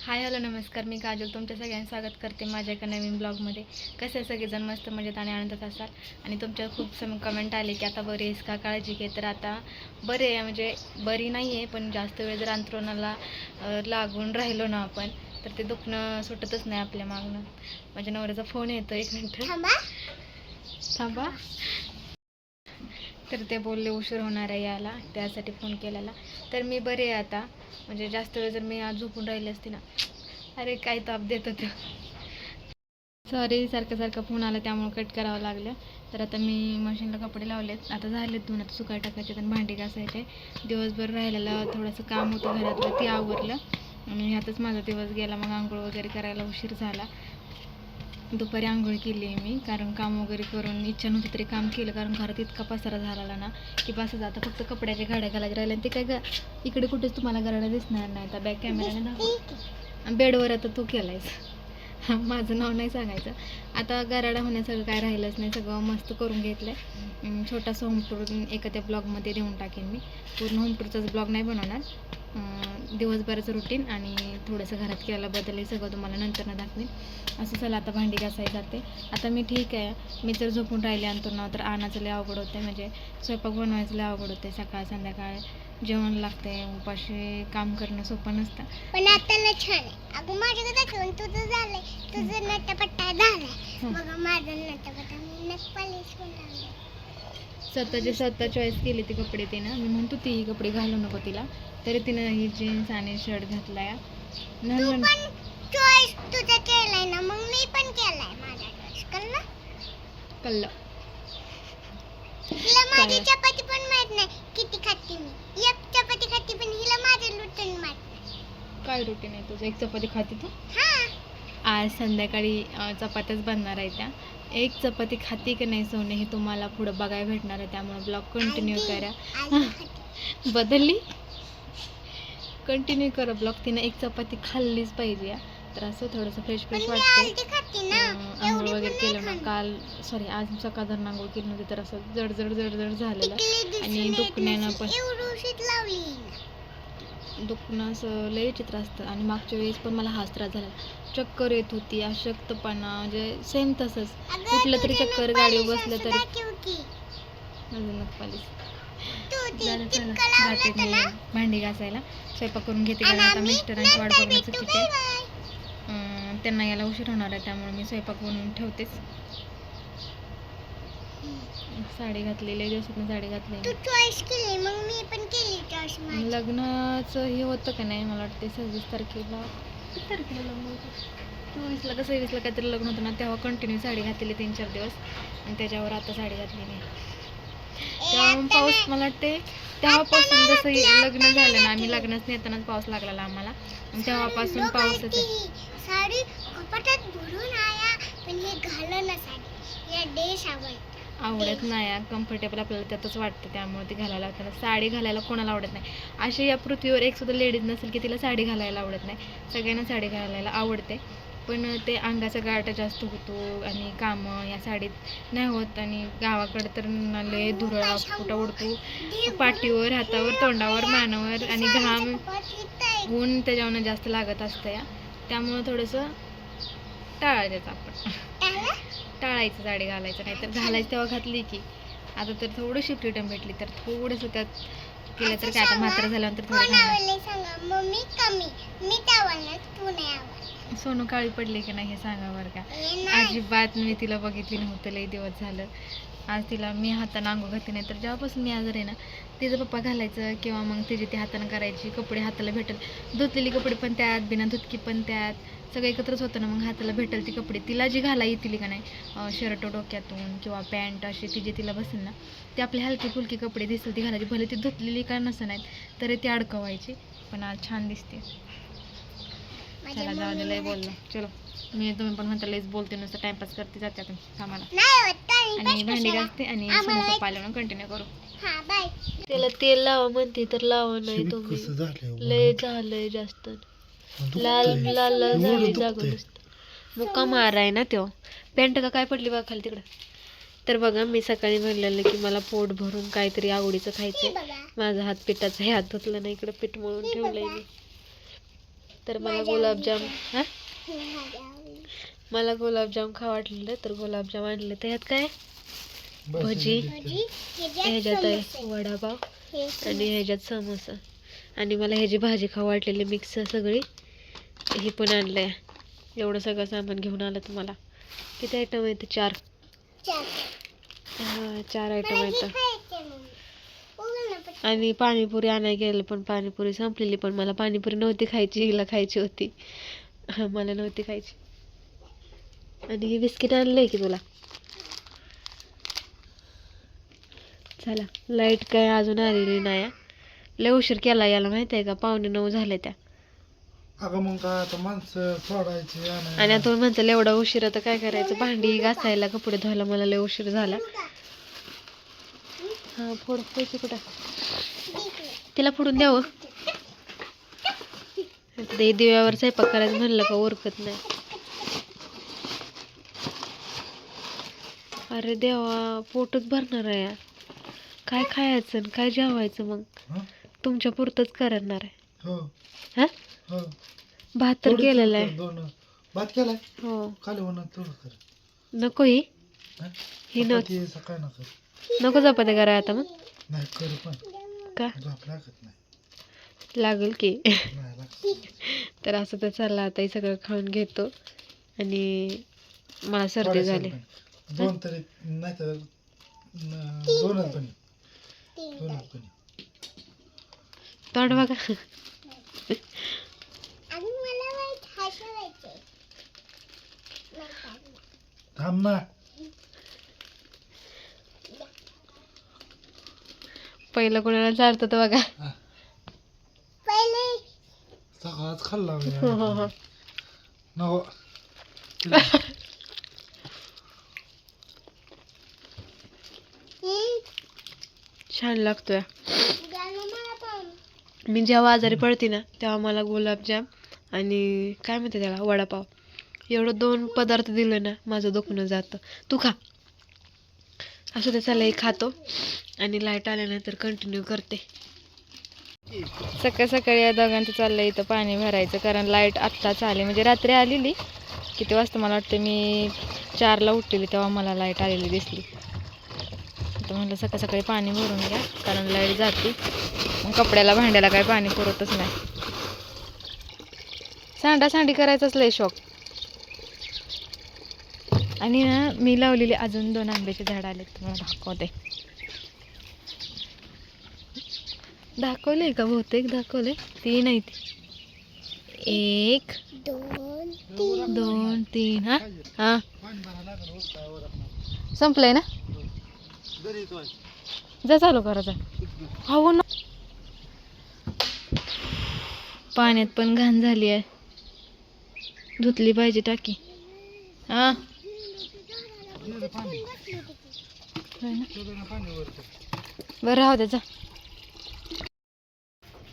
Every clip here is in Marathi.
हाय हॅलो नमस्कार, मी काजल तुमच्या सगळ्यांचं स्वागत करते माझ्या एका नवीन ब्लॉगमध्ये. कसे सगळेजण मस्त मजेत आणि आनंदात असाल. आणि तुमच्या खूप कमेंट आले की आता बरी आहेस का, काळजी घे. तर आता बरे आहे, म्हणजे बरी नाही आहे, पण जास्त वेळ जर अंथरुणाला लागून राहिलो ना आपण तर ते दुखणं सुटतच नाही आपल्या मागणं. माझ्या नवऱ्याचा फोन येतो, एक मिनिट थांबा. तर ते बोलले उशीर होणार आहे याला, त्यासाठी फोन केलेला. तर मी बरे आहे आता, म्हणजे जास्त वेळ जर मी आज झोपून राहिली असते ना, अरे काय ताप देत होतं. सॉरी, सारखं फोन आला त्यामुळे कट करावं लागलं. तर आता मी मशीनला कपडे लावलेत, आता झालेत धुवून, आता सुकाय टाकायचे आणि भांडी घासायचे. दिवसभर राहिलेलं थोडंसं काम होतं घरातलं, ते आवरलं आणि ह्यातच माझा दिवस गेला. मग आंघोळ वगैरे करायला उशीर झाला. दुपारी आंघोळ केली आहे मी, कारण काम वगैरे करून इच्छा नव्हती तरी काम केलं, कारण घरात इतका पसारा झाला ना की बस जाता. फक्त कपड्याच्या घड्या घालायला राहिल्या आणि ते काय इकडे कुठेच तुम्हाला घराला दिसणार नाही. आता बॅक कॅमेराने दाखव. बेडवर आता तू केलायस, माझं नाव नाही सांगायचं. आता गराडा होण्यासारखं काय राहिलंच नाही, सगळं मस्त करून घेतलं आहे. छोटासा होमटूर एखाद्या ब्लॉगमध्ये देऊन टाकेन मी. पूर्ण होमटूरचाच ब्लॉग नाही बनवणार, दिवसभराचं रुटीन आणि थोडंसं घरात केलेला बदल हे सगळं तुम्हाला नंतर दाखवेन. असं चला आता भांडी घासायला जाते. आता मी ठीक आहे, मी जर झोपून राहिले अंतुरणावर तर आणायचं लय अवघड होते, म्हणजे स्वयंपाक बनवायचं लय अवघड होते. सकाळ संध्याकाळ जेवण लागते, उपाशी काम करणं सोपं नसतं. पण आता छान आहे. अगं माझ्याकडे दाखवून तुझं झालंय, तुझं नटपट्टा झालाय, बघा माझं नटपट्टा मी नटपालिश पण लावलंय. स्वतः चॉईस केली ती कपडे. तिनं मी म्हणतो ती कपडे घालू नको तिला, तरी तिनं ही जीन्स आणि शर्ट घातलाय. चॉईस तुझा केलाय ना, मग मी पण केलाय माझा चॉईस. कल्ला हिला माझी चपाती पण माहित नाही किती खाते मी. एक चपाती खाते, पण हिला माझं रुटीन माहित नाही. काय रुटीन आहे तुझं? एक चपाती खाते तू? आज संध्याकाळी चपात्याच बनणार आहे. त्या एक चपाती खाते की नाही सोने हे तुम्हाला पुढं बघायला भेटणार आहे, त्यामुळे ब्लॉग कंटिन्यू करा. बदलली, कंटिन्यू करा ब्लॉग. तिनं एक चपाती खाल्लीच पाहिजे. तर असं थोडंसं फ्रेश वाटते. आंघोळ वगैरे केलं ना काल, सॉरी आज सकाळ धरून आंघोळ केली नव्हती, तर असं जड झालेलं आणि दुखण्यानं पण दुखणं असं लय चित्र असतं. आणि मागच्या वेळेस पण मला हाच त्रास झाला, चक्कर येत होती, अशक्तपणा, म्हणजे सेम तसंच. कुठलं तरी चक्कर, गाडीवर बसलं तरी माझं नखपालीस. जाते मी भांडी घासायला, स्वयंपाक करून घेते, कारण आता मिस्टरांची वाट बघणं चुकीचे. त्यांना यायला उशीर होणार आहे, त्यामुळे मी स्वयंपाक बनवून ठेवतेच. साडी घातलेली, दिवसातून साडी घातली. तू चॉईस केली, मग मी पण केली चॉईस. लग्नाचं हे होतं का नाही, मला वाटते 26 तारखेला, किती तारखेला लग्न होतं, 24ला का 26ला काहीतरी लग्न होतं ना, तेव्हा कंटिन्यू साडी घातलेली 3-4 दिवस. आणि त्याच्यावर आता साडी घातली नाही. तेव्हा पाऊस, मला वाटते तेव्हापासून जसं लग्न झालं ना, आम्ही लग्नाच नेतानाच पाऊस लागला आम्हाला, आणि तेव्हापासून पाऊसच आहे. साडी कपाटात भरून आया, पण हे घालणं साडी या देश आवडत नाही. कम्फर्टेबल आपल्याला त्यातच वाटतं, त्यामुळे ती घालायला लागतं. साडी घालायला कोणाला आवडत नाही? अशी या पृथ्वीवर एक सुद्धा लेडीज नसेल की तिला साडी घालायला आवडत नाही. सगळ्यांना साडी घालायला आवडते, पण ते अंगाचा गाठ जास्त होतो आणि कामं या साडीत नाही होत. आणि गावाकडे तर लय धुरळा कुठं उडतो, पाठीवर, हातावर, तोंडावर, मानावर, आणि घाम, ऊन त्याच्यावर जास्त लागत असतं या, त्यामुळं थोडंसं टाळायचं आपण, टाळायचं साडी घालायचं. नाही तर घालायचं तेव्हा घातली की. आता तर थोडीशी फ्रीडम भेटली तर थोडंसं त्यात केलं तर काय, आता मात्र झाल्यानंतर सोनू काळी पडली की नाही हे सांगा बरं का. अजिबात मी तिला बघितली नव्हतं, लई दिवस झालं. आज तिला मी हातानं आंघोळ घातली नाही, तर जेव्हापासून मी आजार आहे ना, तिचं पप्पा घालायचं किंवा मग तिची ती हातानं करायची. कपडे हाताला भेटेल, धुतलेली कपडे पण त्यात, बिना धुतकी पण त्यात, सगळं एकत्रच होतं ना, मग हाताला भेटेल ती कपडे तिला जी घाला येतील का नाही, शर्ट डोक्यातून किंवा पॅन्ट अशी ती जी तिला बसेल ना, ती आपली हलकी फुलकी कपडे दिसेल ती घालायची. भले ती धुतलेली का नसं नाही तरी ती अडकवायची, पण आज छान दिसते. चला जाऊ दे, लय बोललो. चलो, मी तुम्ही पण म्हणता लईच बोलते, नुसतं टाइमपास करते जाते आता कामाला, आणि भांडी घासते आणि सोनू पप्पा आल्यावर कंटिन्यू करू. त्याला तेल लावा म्हणते तर लावा नाही तुम्ही, लय झालंय जास्त, लाल लाल झाले जागं नुसतं. मुक्का माराय ना तो. पॅन्ट का काय पडली बघा खाली तिकडं. तर बघा, मी सकाळी म्हणलेलं की मला पोट भरून काहीतरी आवडीचं खायचं. माझा हात पिठाचा हात धुतला नाही, इकडं पीठ मळून ठेवलंय मी. तर मला गुलाबजाम मला गुलाबजाम खा वाटलेलं तर गुलाबजाम आणले. तर ह्यात काय भजी, ह्याच्यात आहे वडापाव आणि ह्याच्यात समोसा आणि मला ह्याची भाजी खाऊ वाटलेली मिक्स सगळी ही पण आणलंय. एवढं सगळं सामान घेऊन आलं तुम्हाला. किती आयटम आहेत? 4 आयटम आहेत. आणि पाणीपुरी आणायला गेलं पण पाणीपुरी संपलेली. पण मला पाणीपुरी नव्हती खायची, हिला खायची होती. मला नव्हती खायची. आणि हे बिस्किट आणलंय की तुला. चला लाईट काय अजून आलेली नाही. लय उशीर केला याला माहिती आहे का? 8:45 झाले त्या. अगं मग काय आता माणसं सोडायची आणि आता म्हणतो एवढा उशीर आता काय करायचं? भांडी घासायला कपडे धुवायला मला लय उशीर झाला. हा फोड पैसे कुठं तिला फोडून द्यावं. दिव्यावर स्वयंपाक करायचं म्हणलं का उरकत नाही. अरे देवा पोटच भरणार आहे. काय खायचं आणि काय जेवायचं मग? तुमच्या पुरतच करणार आहे. हा भात तर केलेला आहे. भात केलाय हो खाली होणार थोडं कर. नको ही सकाळी नको नको चपात्या करा आता. मग नाही कर पण का झोप लागत नाही. लागेल की. नाही लागत. तर असं तर चाललं. आता हे सगळं खाऊन घेतो आणि मला सर्दी झाली. 2 तरी नाही तर 2च पण तोंड बघा. थांब ना. पहिलं कोणाला चालतं तर बघा. सकाळच खाल्ला हो. नको. छान लागतोय. मी जेव्हा आजारी पडते ना तेव्हा मला गुलाबजाम आणि काय म्हणते त्याला वडापाव एवढं 2 पदार्थ दिले ना माझं दुखणं जातं. तू खा. असं ते चाललंय खातो आणि लाईट आल्यानंतर कंटिन्यू करते. सकाळी सकाळी या दोघांचं चाललंय इथं पाणी भरायचं कारण लाईट आत्ताच आली. म्हणजे रात्री आलेली. किती वाजता मला वाटतं मी 4ला उठलेली तेव्हा मला लाईट आलेली दिसली. तर म्हणलं सकाळी सकाळी पाणी भरून घ्या कारण लाईट जाते. मग कपड्याला भांड्याला काही पाणी पुरतच नाही. सांडी करायचाच लय शौक. आणि ना मी लावलेली अजून 2 आंब्याचे झाड आले. तुम्हाला दाखवले का? बहुतेक दाखवले. 3 आहेत. 1 2 3. हा संपलंय ना. जा चालू करायचा. हो ना. पाण्यात पण घाण झाली आहे. धुतली पाहिजे टाकी. हा बरं राहू द्याचा.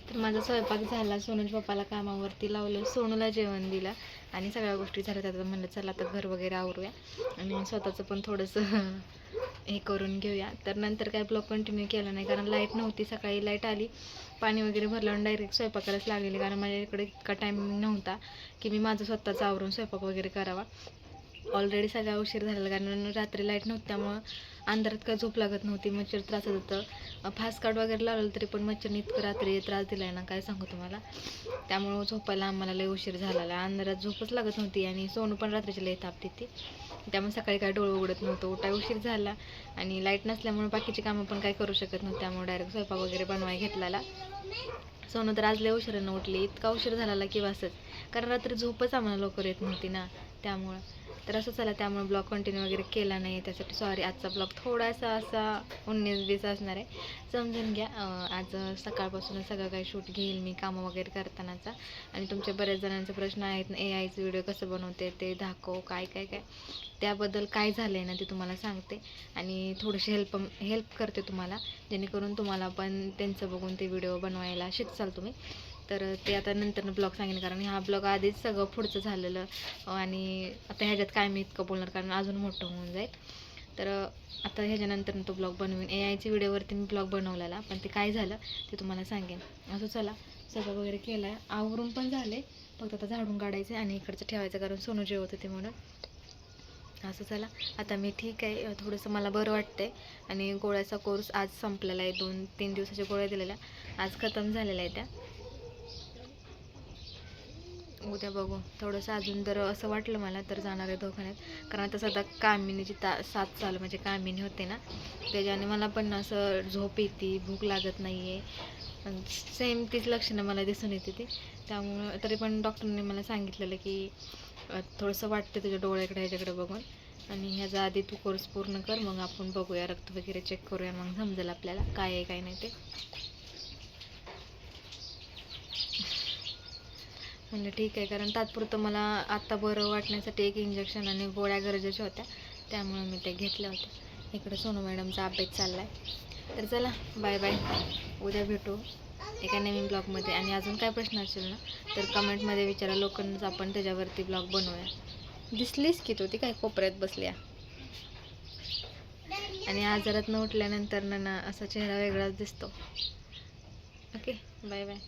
तर माझा स्वयंपाक झाला. सोनूच्या पप्पाला कामावरती लावलं. सोनूला जेवण दिलं आणि सगळ्या गोष्टी झाल्या. आता म्हणलं चला आता घर वगैरे आवरूया आणि स्वतःचं पण थोडंसं हे करून घेऊया. तर नंतर काय ब्लॉग कंटिन्यू केला नाही कारण लाईट नव्हती. सकाळी लाईट आली, पाणी वगैरे भरलं आणि डायरेक्ट स्वयंपाकालाच लागलेली कारण माझ्याकडे इतका टाईम नव्हता की मी माझं स्वतःचं आवरून स्वयंपाक वगैरे करावा. ऑलरेडी सगळा उशीर झालेला कारण रात्री लाईट नव्हती त्यामुळं अंधारात काय झोप लागत नव्हती. मच्छर त्रास होत होतं. फास्ट कार्ड वगैरे लावलं तरी पण मच्छरने इतकं रात्री त्रास दिला आहे ना काय सांगू तुम्हाला. त्यामुळं झोपायला आम्हाला लय उशीर झालेला. अंधारात झोपच लागत नव्हती आणि सोनू पण रात्रीची लय तापते ती. त्यामुळे सकाळी काय डोळं उघडत नव्हतं. उठाय उशीर झाला आणि लाईट नसल्यामुळे बाकीची कामं पण काय करू शकत नव्हती. त्यामुळे डायरेक्ट स्वयंपाक वगैरे बनवायला घेतलेला. सोनू तर आज लय उशिरानं उठली. इतका उशीर झाला की बसच कारण रात्री झोपच आम्हाला लवकर येत नव्हती ना त्यामुळं. तर असं झालं त्यामुळे ब्लॉग कंटिन्यू वगैरे केला नाही. त्यासाठी सॉरी. आजचा ब्लॉग थोडासा असा 19-20 असणार आहे, समजून घ्या. आज सकाळपासूनच सगळं काही शूट घेईल मी कामं वगैरे करतानाचा. आणि तुमचे बऱ्याच जणांचे प्रश्न आहेत ना AIचं व्हिडिओ कसं बनवते ते दाखव काय काय काय त्याबद्दल काय झालं आहे ना ते तुम्हाला सांगते आणि थोडीशी हेल्प करते तुम्हाला जेणेकरून तुम्हाला पण त्यांचं बघून ते व्हिडिओ बनवायला शिकसाल तुम्ही. तर ते आता नंतर ब्लॉग सांगेन कारण हा ब्लॉग आधीच सगळं पुढचं झालेलं आणि आता ह्याच्यात काय मी इतकं बोलणार कारण अजून मोठं होऊन जाईल. तर आता ह्याच्यानंतर तो ब्लॉग बनवीन. AIच्या व्हिडिओवरती मी ब्लॉग बनवलेला पण ते काय झालं ते तुम्हाला सांगेन. असं चला सगळं वगैरे केलं आहे, आवरून पण झाले फक्त आता झाडून काढायचं आणि इकडचं ठेवायचं, कारण सोनू जेवत होते म्हणून. असं चला, आता मी ठीक आहे, थोडंसं मला बरं वाटतंय. आणि गोळ्याचा कोर्स आज संपलेला आहे. 2-3 दिवसाच्या गोळ्या दिलेल्या आज खतम झालेल्या आहे त्या. उद्या बघू, थोडंसं अजून जर असं वाटलं मला तर जाणार आहे दवाखान्यात. कारण आता सध्या कामिनीची साथ चालू, म्हणजे कामिनी होते ना, त्याच्याने मला पण असं झोप येते, भूक लागत नाही आहे. सेम तीच लक्षणं मला दिसून येते ती. त्यामुळं तरी पण डॉक्टरने मला सांगितलेलं की थोडंसं वाटतं तुझ्या डोळ्याकडे ह्याच्याकडे बघून, आणि ह्याचा आधी तू कोर्स पूर्ण कर, मग आपण बघूया, रक्त वगैरे चेक करूया, मग समजेल आपल्याला काय आहे काय नाही ते. म्हणजे ठीक आहे, कारण तात्पुरतं मला आत्ता बरं वाटण्यासाठी एक इंजेक्शन आणि गोळ्या गरजेच्या होत्या, त्यामुळे मी ते घेतल्या होत्या. इकडे सोनू मॅडमचा अभ्यास चालला आहे. तर चला, बाय बाय, उद्या भेटू एका नवीन ब्लॉगमध्ये. आणि अजून काय प्रश्न असेल ना तर कमेंटमध्ये विचारा, लोकांनाच आपण त्याच्यावरती ब्लॉग बनवूया. दिसलीस की तू, ती काय कोपऱ्यात बसल्या. आणि आजारात न उठल्यानंतर ना असा चेहरा वेगळाच दिसतो. Okay, bye bye.